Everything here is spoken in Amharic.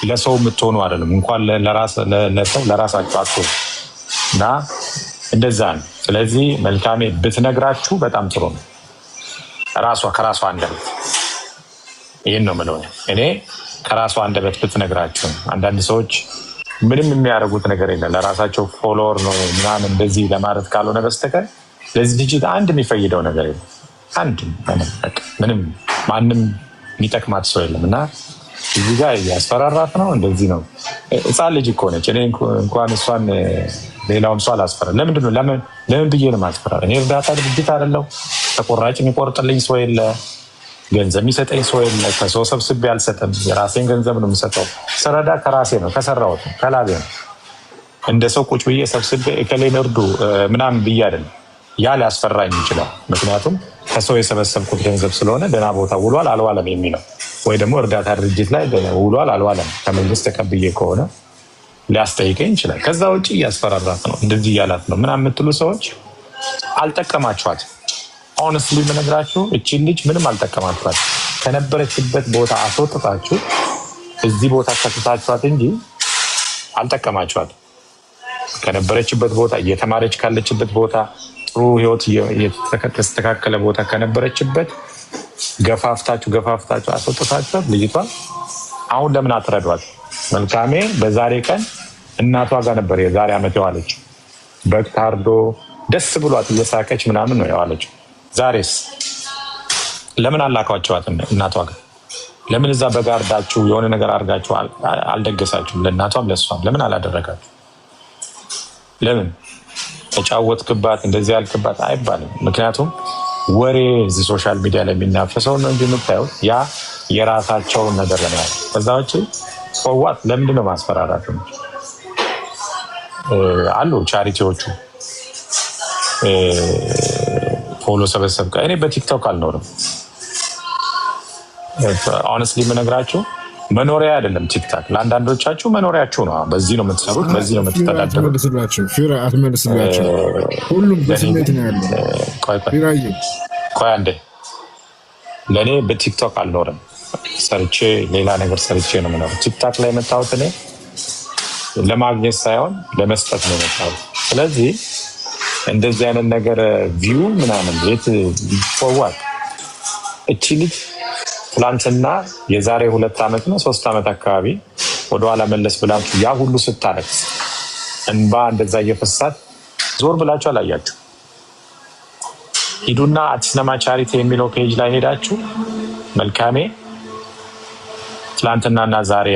ለሰው የምትሆኑ አይደለም እንኳን ለሰው ለራሳችሁ አትሆኑ እና እንደዛ ነው። ስለዚህ መልካሜ ብትነግራችሁ በጣም ጥሩ ነው። ከራሷ አንደበት ይህን ነው የምለው እኔ ከራሷ አንደበት ብትነግራችሁ። አንዳንድ ሰዎች ምንም የሚያደርጉት ነገር የለም ለራሳቸው ፎሎወር ነው ምናምን እንደዚህ ለማለት ካልሆነ በስተቀር ለዚህ ልጅ አንድ የሚፈይደው ነገር የለም። አንድ ምንም ማንም የሚጠቅማት ሰው የለም እና እዚህ ጋር እያስፈራራት ነው። እንደዚህ ነው። ሕፃን ልጅ እኮ ነች። እኔ እንኳን እሷን ሌላውን ሰው አላስፈራም። ለምንድን ነው ለምን ብዬ ነው የማስፈራራ? እኔ እርዳታ ድርጅት አይደለሁ። ተቆራጭ የሚቆርጥልኝ ሰው የለ፣ ገንዘብ የሚሰጠኝ ሰው የለ። ከሰው ሰብስቤ አልሰጥም። የራሴን ገንዘብ ነው የምሰጠው። ስረዳ ከራሴ ነው ከሰራሁት ነው ከላቤ ነው። እንደ ሰው ቁጭ ብዬ ሰብስቤ እከሌን እርዱ ምናምን ብዬ አይደለም። ያ ሊያስፈራኝ ይችላል። ምክንያቱም ከሰው የሰበሰብኩት ገንዘብ ስለሆነ ደህና ቦታ ውሏል አልዋለም የሚለው ወይ ደግሞ እርዳታ ድርጅት ላይ ውሏል አልዋለም ከመንግስት ተቀብዬ ከሆነ ሊያስጠይቀኝ ይችላል። ከዛ ውጭ እያስፈራራት ነው እንደዚህ እያላት ነው ምናምን የምትሉ ሰዎች አልጠቀማችኋት። ሆነስትሊ የምነግራችሁ እቺን ልጅ ምንም አልጠቀማችኋት። ከነበረችበት ቦታ አስወጥታችሁ እዚህ ቦታ ከተታችኋት እንጂ አልጠቀማችኋት። ከነበረችበት ቦታ እየተማረች ካለችበት ቦታ ጥሩ ህይወት የተስተካከለ ቦታ ከነበረችበት ገፋፍታችሁ አስወጥታችኋት ልጅቷን አሁን ለምን አትረዷት? መልካሜ በዛሬ ቀን እናቷ ጋር ነበር የዛሬ ዓመት የዋለች። በግ ታርዶ ደስ ብሏት እየሳቀች ምናምን ነው የዋለች። ዛሬስ ለምን አላኳቸዋት? እናቷ ጋር ለምን እዛ በግ አርዳችሁ የሆነ ነገር አድርጋችሁ አልደገሳችሁም? ለእናቷም ለእሷም ለምን አላደረጋችሁ? ለምን ተጫወትክባት እንደዚህ ያልክባት አይባልም። ምክንያቱም ወሬ እዚህ ሶሻል ሚዲያ ላይ የሚናፈሰው ነው እንጂ የምታዩት ያ የራሳቸውን ነገር ለማለት ከዛ ውጭ ሰዋት ለምንድን ነው ማስፈራራት አሉ ቻሪቲዎቹ ፎሎ ሰበሰብከ። እኔ በቲክቶክ አልኖርም። ሆነስትሊ የምነግራችሁ መኖሪያ አይደለም ቲክታክ። ለአንዳንዶቻችሁ መኖሪያችሁ ነው። በዚህ ነው የምትሰሩት፣ በዚህ ነው የምትተዳደሩት። ሁሉም በስሜት ነው ያለው። ቆይ አንዴ፣ ለእኔ በቲክቶክ አልኖርም። ሰርቼ ሌላ ነገር ሰርቼ ነው የምኖረው። ቲክታክ ላይ የመጣሁት እኔ ለማግኘት ሳይሆን ለመስጠት ነው የመጣሁት። ስለዚህ እንደዚህ አይነት ነገር ቪው ምናምን የት ይፎዋል? እቺ ልጅ ትላንትና የዛሬ 2 ዓመት ነው 3 ዓመት አካባቢ ወደኋላ መለስ ብላችሁ ያ ሁሉ ስታለቅስ እንባ እንደዛ እየፈሳት ዞር ብላችሁ አላያችሁ? ሂዱና አዲስነማ ቻሪቲ የሚለው ፔጅ ላይ ሄዳችሁ መልካሜ ትላንትናና ዛሬ